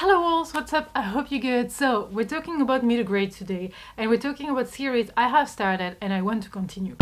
Hello alls, what's up? I hope you're good. So, we're talking about middle grade today, and we're talking about series I have started and I want to continue.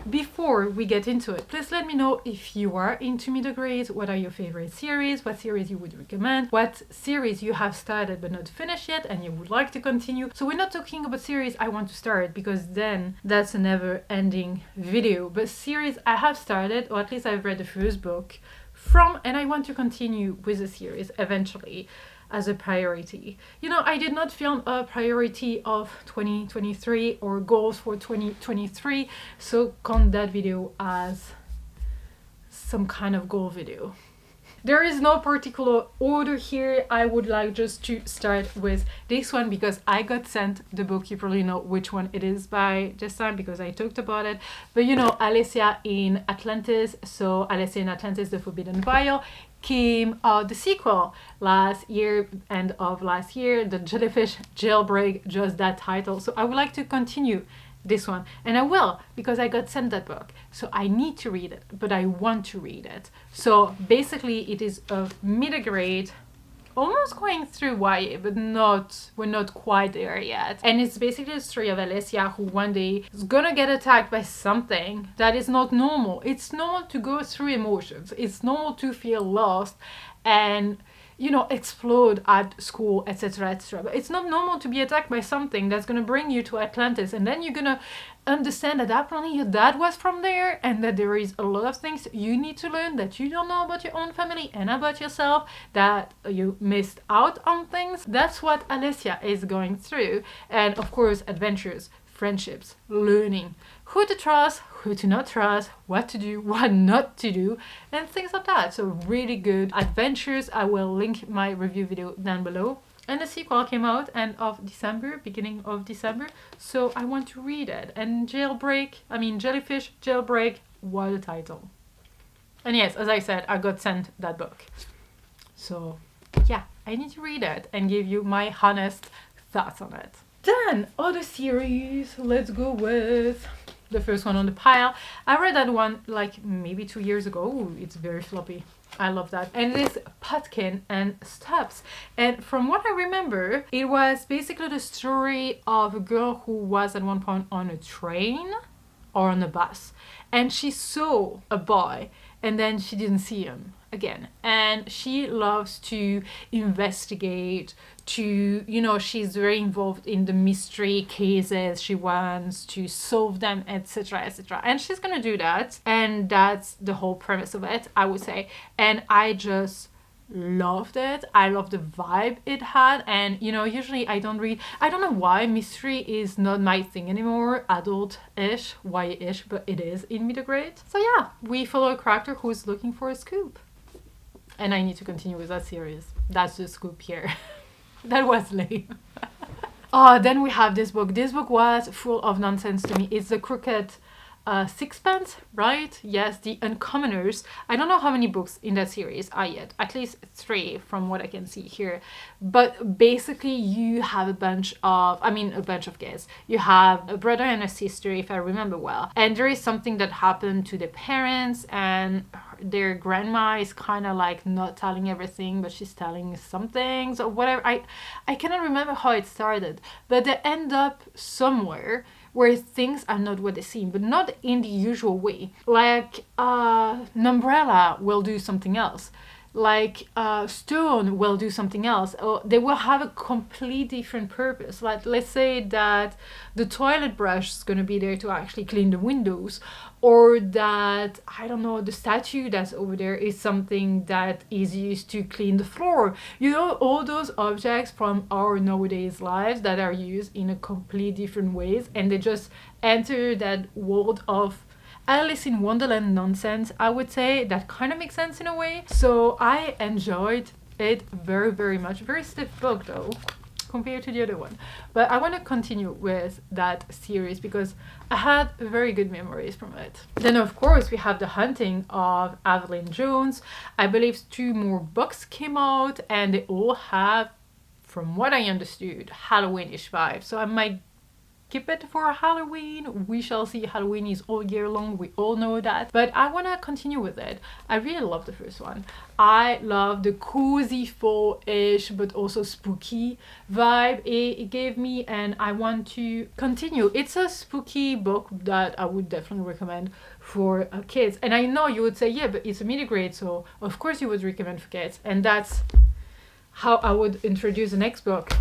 Before we get into it, please let me know if you are into middle grade. What are your favorite series? What series you would recommend? What series you have started but not finished yet and you would like to continue? So we're not talking about series I want to start, because then that's a never-ending video. But series I have started, or at least I've read the first book from, and I want to continue with the series eventually as a priority. You know, I did not film a priority of 2023 or goals for 2023, so count that video as some kind of goal video. There is no particular order here. I would like just to start with this one because I got sent the book. You probably know which one it is by this time because I talked about it. But you know, Alicia in Atlantis. So Alessia in Atlantis, The Forbidden Vial, came out the sequel last year, end of last year, the Jellyfish Jailbreak, just that title. So I would like to continue this one, and I will, because I got sent that book, so I need to read it, but I want to read it. So basically it is a middle grade, almost going through YA, but we're not quite there yet. And it's basically the story of Alessia, who one day is gonna get attacked by something that is not normal. It's normal to go through emotions. It's normal to feel lost and, you know, explode at school, etc., etc. But it's not normal to be attacked by something that's gonna bring you to Atlantis, and then you're gonna understand that apparently your dad was from there, and that there is a lot of things you need to learn that you don't know about your own family and about yourself, that you missed out on things. That's what Alessia is going through. And of course, adventures, friendships, learning who to trust, who to not trust, what to do, what not to do, and things like that. So really good adventures. I will link my review video down below. And the sequel came out end of December, beginning of December, so I want to read it. And Jellyfish Jailbreak, what a title. And yes, as I said, I got sent that book. So yeah, I need to read it and give you my honest thoughts on it. Then, other series, let's go with the first one on the pile. I read that one like maybe 2 years ago. Ooh, it's very floppy. I love that. And it is Pumpkin and Stubbs. And from what I remember, it was basically the story of a girl who was at one point on a train or on a bus, and she saw a boy and then she didn't see him again. And she loves to investigate, to, you know, she's very involved in the mystery cases, she wants to solve them, etc., etc. And she's gonna do that, and that's the whole premise of it, I would say. And I just loved it. I love the vibe it had. And you know, usually I don't know why mystery is not my thing anymore, adult-ish, YA-ish, but it is in middle grade. So yeah, we follow a character who's looking for a scoop, and I need to continue with that series. That's the scoop here. That was lame. Then we have this book. This book was full of nonsense to me. It's The Crooked Sixpence, right? Yes, The Uncommoners. I don't know how many books in that series are yet. At least 3 from what I can see here. But basically you have a bunch of guys. You have a brother and a sister, if I remember well. And there is something that happened to the parents, and their grandma is kind of like not telling everything, but she's telling some things or whatever. I cannot remember how it started, but they end up somewhere where things are not what they seem, but not in the usual way. Like an umbrella will do something else, like stone will do something else, or they will have a complete different purpose. Like, let's say that the toilet brush is going to be there to actually clean the windows, or that, I don't know, the statue that's over there is something that is used to clean the floor. You know, all those objects from our nowadays lives that are used in a complete different ways, and they just enter that world of Alice in Wonderland nonsense, I would say. That kind of makes sense in a way. So I enjoyed it very, very much. Very stiff book though, compared to the other one. But I want to continue with that series because I had very good memories from it. Then of course we have The Hunting of Evelyn Jones. I believe 2 more books came out, and they all have, from what I understood, Halloweenish vibes. So I might keep it for Halloween. We shall see. Halloween is all year long, we all know that, but I want to continue with it. I really love the first one. I love the cozy fall-ish but also spooky vibe it gave me, and I want to continue. It's a spooky book that I would definitely recommend for kids. And I know you would say, yeah, but it's a middle grade, so of course you would recommend for kids. And that's how I would introduce the next book.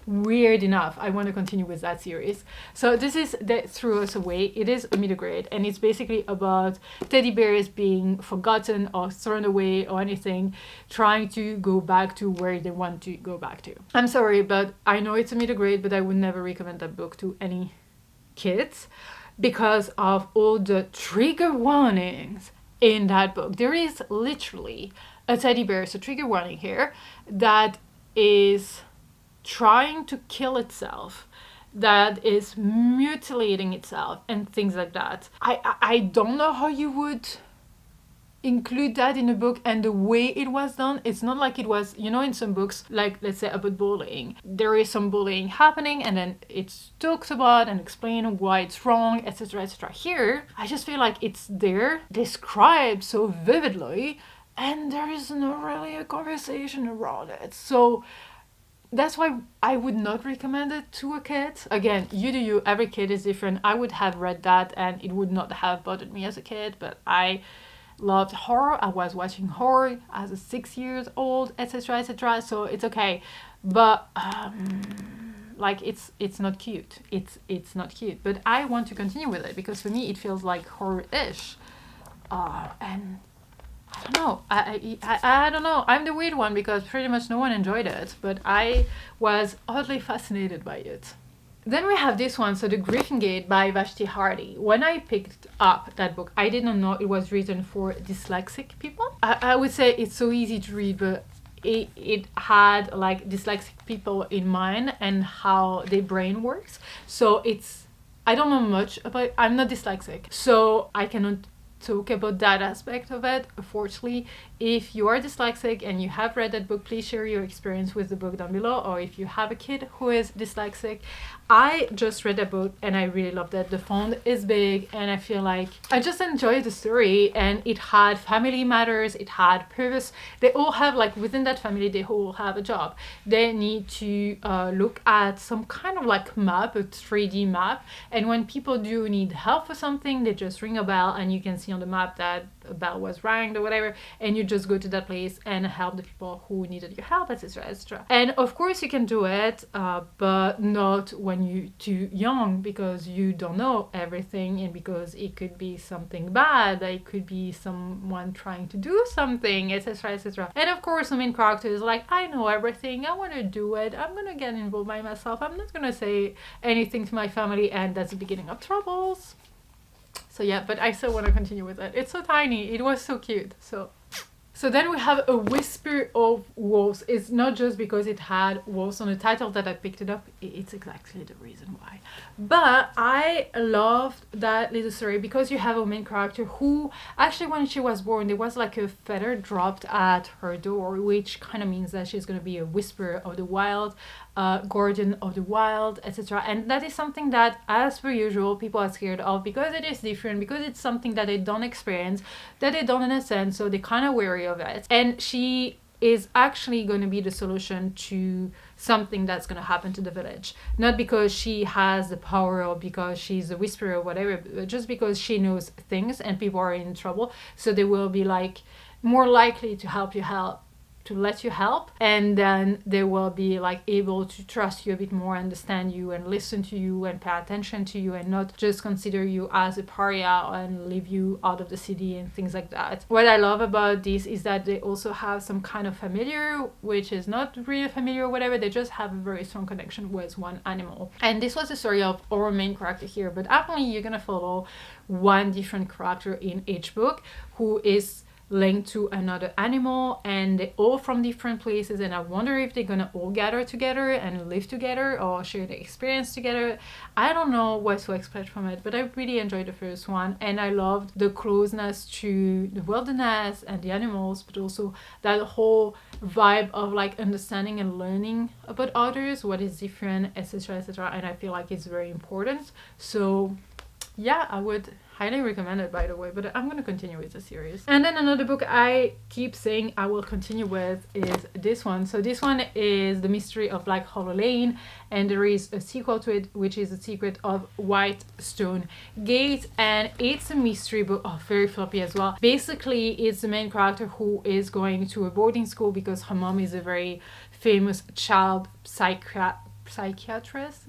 Weird enough, I want to continue with that series. So this is That Threw Us Away. It is a middle grade, and it's basically about teddy bears being forgotten or thrown away or anything, trying to go back to where they want to go back to. I'm sorry, but I know it's a middle grade, but I would never recommend that book to any kids because of all the trigger warnings in that book. There is literally a teddy bear, so trigger warning here, that is trying to kill itself, that is mutilating itself and things like that. I don't know how you would include that in a book, and the way it was done, it's not like it was, you know, in some books, like let's say about bullying, there is some bullying happening and then it's talks about and explain why it's wrong, etc, etc. Here I just feel like it's there described so vividly and there is not really a conversation around it. So that's why I would not recommend it to a kid. Again, you do you, every kid is different. I would have read that and it would not have bothered me as a kid, but I loved horror. I was watching horror as a 6 years old, etc, etc, so it's okay. But like it's not cute. It's not cute, but I want to continue with it because for me it feels like horror-ish. And I don't know. I don't know. I'm the weird one because pretty much no one enjoyed it, but I was oddly fascinated by it. Then we have this one, so The Griffin Gate by Vashti Hardy. When I picked up that book, I didn't know it was written for dyslexic people. I would say it's so easy to read, but it had like dyslexic people in mind and how their brain works. So it's, I don't know much about, I'm not dyslexic, so I cannot talk about that aspect of it, unfortunately. If you are dyslexic and you have read that book, please share your experience with the book down below, or if you have a kid who is dyslexic. I just read that book and I really loved it. The font is big and I feel like I just enjoyed the story, and it had family matters, it had purpose. They all have, like within that family, they all have a job. They need to look at some kind of like map, a 3D map, and when people do need help for something, they just ring a bell and you can see on the map that a bell was rang or whatever, and you just go to that place and help the people who needed your help, etc, etc. And of course you can do it, but not when you're too young, because you don't know everything, and because it could be something bad, it could be someone trying to do something, etc, etc. And of course the main character is like, I know everything, I want to do it, I'm gonna get involved by myself, I'm not gonna say anything to my family, and that's the beginning of troubles. So yeah, but I still want to continue with it. It's so tiny. It was so cute. So then we have A Whisper of Wolves. It's not just because it had wolves on the title that I picked it up. It's exactly the reason why. But I loved that little story because you have a main character who actually, when she was born, there was like a feather dropped at her door, which kind of means that she's going to be a whisperer of the wild, guardian of the wild, etc. And that is something that, as per usual, people are scared of because it is different, because it's something that they don't experience, that they don't understand, so they're kind of wary of it. And she is actually going to be the solution to something that's going to happen to the village, not because she has the power or because she's a whisperer or whatever, but just because she knows things and people are in trouble, so they will be like more likely to let you help, and then they will be like able to trust you a bit more, understand you and listen to you and pay attention to you, and not just consider you as a pariah and leave you out of the city and things like that. What I love about this is that they also have some kind of familiar, which is not really familiar or whatever, they just have a very strong connection with one animal. And this was the story of our main character here, but apparently you're gonna follow one different character in each book, who is linked to another animal, and they're all from different places, and I wonder if they're gonna all gather together and live together or share the experience together. I don't know what to expect from it, but I really enjoyed the first one, and I loved the closeness to the wilderness and the animals, but also that whole vibe of like understanding and learning about others, what is different, etc, etc, and I feel like it's very important. So yeah, I would highly recommend it, by the way, but I'm gonna continue with the series. And then another book I keep saying I will continue with is this one. So this one is The Mystery of Black Hollow Lane, and there is a sequel to it, which is The Secret of White Stone Gate, and it's a mystery book. Oh, very floppy as well. Basically, it's the main character who is going to a boarding school because her mom is a very famous child psychiatrist,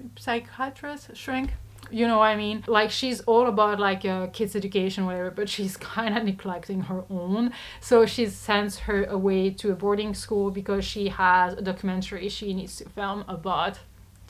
shrink. You know what I mean? Like, she's all about like kids' education, whatever, but she's kind of neglecting her own. So she sends her away to a boarding school because she has a documentary she needs to film about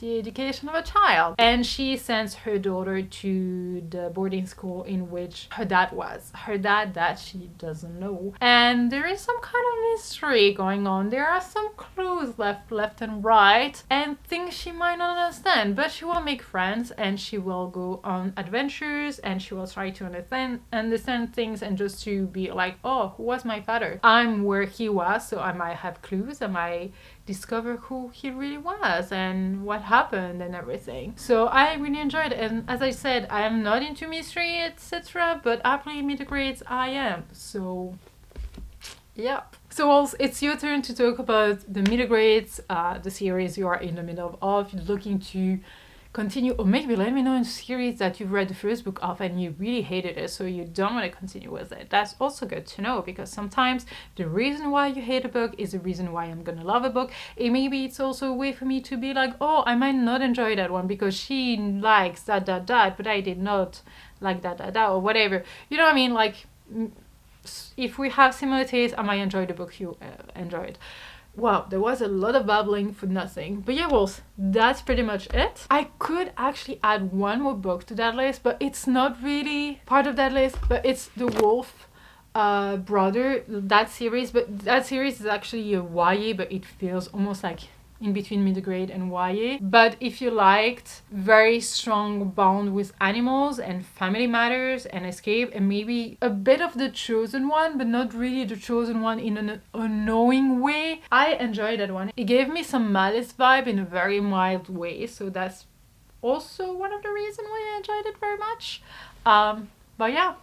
the education of a child, and she sends her daughter to the boarding school in which her dad was, her dad that she doesn't know, and there is some kind of mystery going on. There are some clues left and right, and things she might not understand, but she will make friends and she will go on adventures and she will try to understand things, and just to be like, oh, who was my father? I'm where he was, so I might have clues, I might discover who he really was and what happened and everything. So I really enjoyed it, and as I said, I am not into mystery, etc, but apparently middle grades I am. So yeah. So also, it's your turn to talk about the middle grades, the series you are in the middle of. You're looking to continue, or maybe let me know in a series that you've read the first book of and you really hated it, so you don't want to continue with it. That's also good to know, because sometimes the reason why you hate a book is the reason why I'm gonna love a book. And maybe it's also a way for me to be like, oh, I might not enjoy that one because she likes that, but I did not like that, or whatever. You know what I mean? Like, if we have similar tastes, I might enjoy the book you enjoyed. Wow, there was a lot of babbling for nothing. But yeah, well, that's pretty much it. I could actually add one more book to that list, but it's not really part of that list, but it's The Wolf Brother, that series. But that series is actually a YA, but it feels almost like in between middle grade and YA. But if you liked very strong bond with animals and family matters and escape, and maybe a bit of The Chosen One, but not really The Chosen One in an annoying way, I enjoyed that one. It gave me some Malice vibe in a very mild way, so that's also one of the reasons why I enjoyed it very much. But yeah,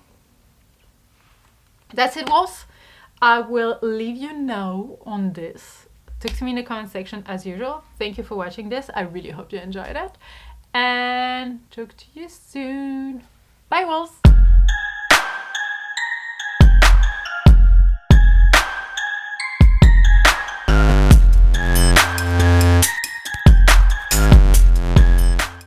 that's it, Wolves. I will leave you now on this. Talk to me in the comment section as usual. Thank you for watching this. I really hope you enjoyed it. And talk to you soon. Bye, Wolves!